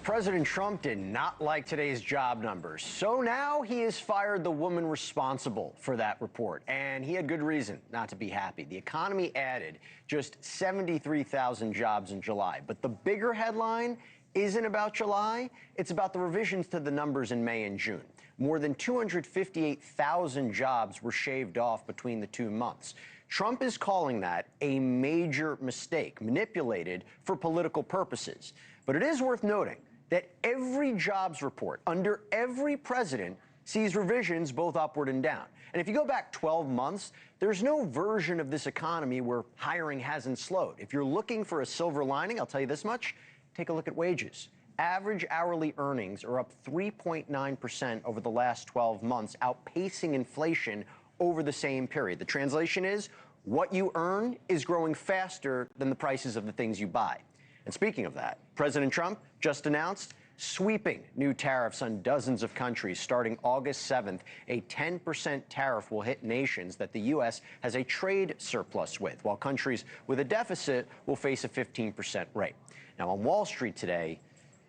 President Trump did not like today's job numbers. So now he has fired the woman responsible for that report. And he had good reason not to be happy. The economy added just 73,000 jobs in July. But the bigger headline isn't about July. It's about the revisions to the numbers in May and June. More than 258,000 jobs were shaved off between the 2 months. Trump is calling that a major mistake, manipulated for political purposes. But it is worth noting that every jobs report under every president sees revisions both upward and down. And if you go back 12 months, there's no version of this economy where hiring hasn't slowed. If you're looking for a silver lining, I'll tell you this much, take a look at wages. Average hourly earnings are up 3.9% over the last 12 months, outpacing inflation over the same period. The translation is, what you earn is growing faster than the prices of the things you buy. And speaking of that, President Trump just announced sweeping new tariffs on dozens of countries. Starting August 7th, a 10% tariff will hit nations that the U.S. has a trade surplus with, while countries with a deficit will face a 15% rate. Now, on Wall Street today,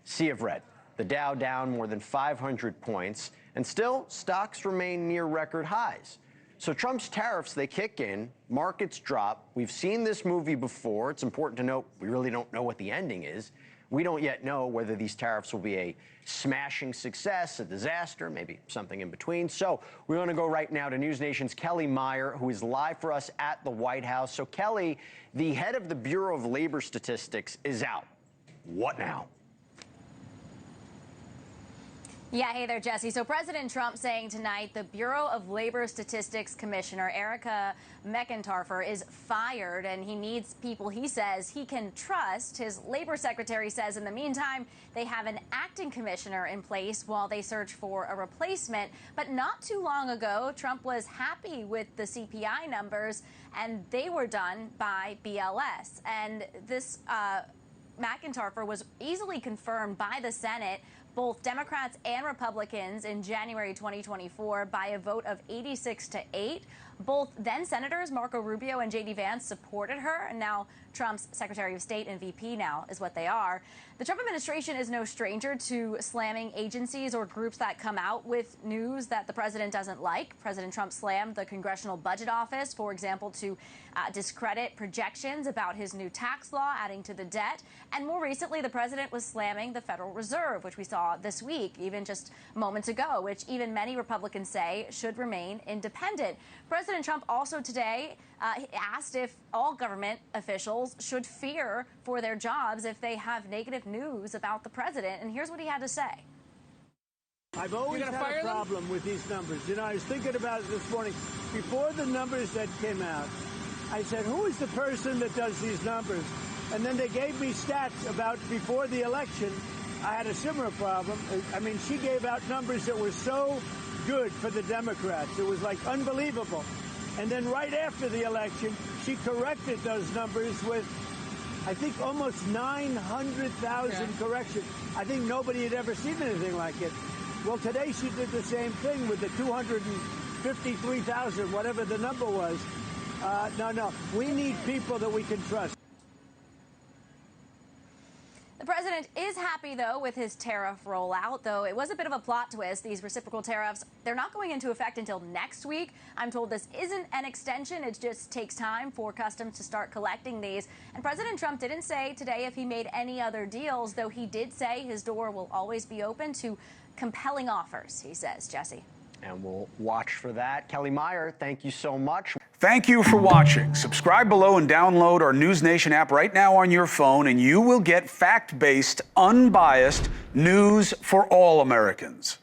sea of red. The Dow down more than 500 points, and still stocks remain near record highs. So Trump's tariffs, they kick in, markets drop. We've seen this movie before. It's important to note we really don't know what the ending is. We don't yet know whether these tariffs will be a smashing success, a disaster, maybe something in between. So we want to go right now to NewsNation's Kellie Meyer, who is live for us at the White House. So Kellie, the head of the Bureau of Labor Statistics is out. What now? Yeah, hey there, Jesse. So President Trump saying tonight the Bureau of Labor Statistics Commissioner Erica McIntyre is fired, and he needs people he says he can trust. His labor secretary says in the meantime they have an acting commissioner in place while they search for a replacement. But not too long ago, Trump was happy with the CPI numbers, and they were done by BLS. And this McIntyre was easily confirmed by the Senate, both Democrats and Republicans, in January 2024 by a vote of 86-8. Both then Senators Marco Rubio and J.D. Vance supported her, and now Trump's Secretary of State and VP now is what they are. The Trump administration is no stranger to slamming agencies or groups that come out with news that the president doesn't like. President Trump slammed the Congressional Budget Office, for example, to discredit projections about his new tax law, adding to the debt. And more recently, the president was slamming the Federal Reserve, which we saw this week, even just moments ago, which even many Republicans say should remain independent. President Trump also today asked if all government officials should fear for their jobs if they have negative news about the president. And here's what he had to say. I've always had a problem with these numbers. You know, I was thinking about it this morning. Before the numbers that came out, I said, who is the person that does these numbers? And then they gave me stats about before the election. I had a similar problem. I mean, she gave out numbers that were so good for the Democrats. It was like unbelievable. And then right after the election, she corrected those numbers with, I think, almost 900,000 corrections. I think nobody had ever seen anything like it. Well, today she did the same thing with the 253,000, whatever the number was. No, we need people that we can trust. The president is happy, though, with his tariff rollout, though it was a bit of a plot twist. These reciprocal tariffs, they're not going into effect until next week. I'm told this isn't an extension. It just takes time for Customs to start collecting these. And President Trump didn't say today if he made any other deals, though he did say his door will always be open to compelling offers, he says. Jesse. And we'll watch for that. Kellie Meyer, thank you so much. Thank you for watching. Subscribe below and download our NewsNation app right now on your phone, and you will get fact-based, unbiased news for all Americans.